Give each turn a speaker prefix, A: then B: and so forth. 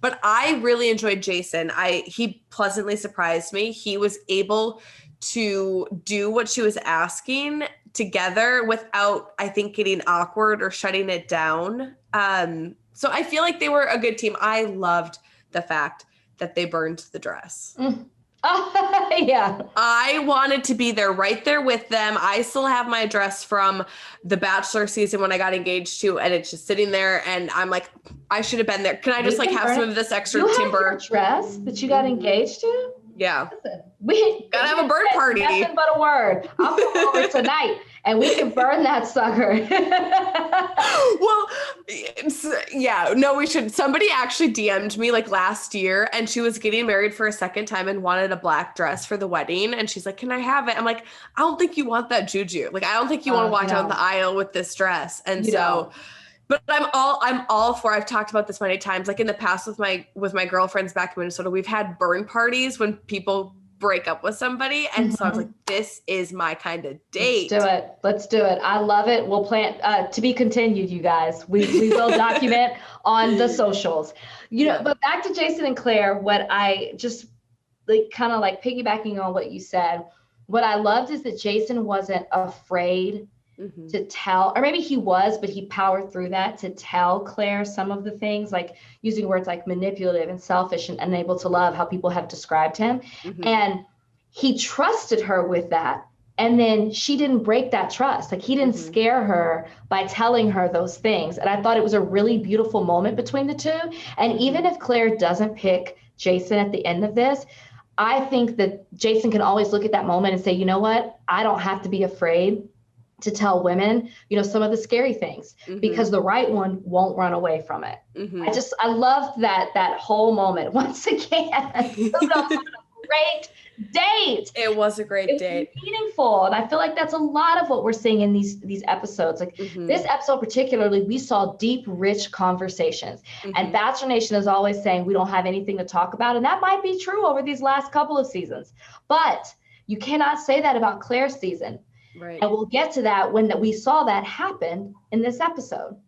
A: But I really enjoyed Jason. He pleasantly surprised me. He was able to do what she was asking together without, I think, getting awkward or shutting it down. So I feel like they were a good team. I loved the fact that they burned the dress.
B: Yeah.
A: I wanted to be there, right there with them. I still have my dress from the Bachelor season when I got engaged to, and it's just sitting there, and I'm like, I should have been there. Can I just like have some of this extra timber?
B: You have your dress that you got engaged to?
A: Yeah.
B: Listen, we
A: gotta have a burn party.
B: Nothing but a word. I'll come over tonight and we can burn that sucker.
A: Well, yeah, no, we should. Somebody actually DM'd me like last year, and she was getting married for a second time and wanted a black dress for the wedding. And she's like, can I have it? I'm like, I don't think you want that juju. Like, I don't think you want to walk down the aisle with this dress. And
B: You don't.
A: but I'm all for, I've talked about this many times, like in the past with my girlfriends back in Minnesota, we've had burn parties when people break up with somebody. And so I was like, this is my kind of date.
B: Let's do it. I love it. We'll plan to be continued, you guys. We will document on the socials. But back to Jason and Clare, what I just like kind of like piggybacking on what you said, what I loved is that Jason wasn't afraid to tell, or maybe he was, but he powered through that to tell Clare some of the things, like using words like manipulative and selfish and unable to love, how people have described him. And he trusted her with that. And then she didn't break that trust. Like, he didn't scare her by telling her those things. And I thought it was a really beautiful moment between the two. And even if Clare doesn't pick Jason at the end of this, I think that Jason can always look at that moment and say, you know what? I don't have to be afraid to tell women, some of the scary things, because the right one won't run away from it. I loved that whole moment. Once again, it was a great date.
A: It was a great date.
B: Meaningful. And I feel like that's a lot of what we're seeing in these episodes. Like this episode particularly, we saw deep, rich conversations. And Bachelor Nation is always saying we don't have anything to talk about. And that might be true over these last couple of seasons. But you cannot say that about Clare's season.
A: Right.
B: And we'll get to that when we saw that happen in this episode.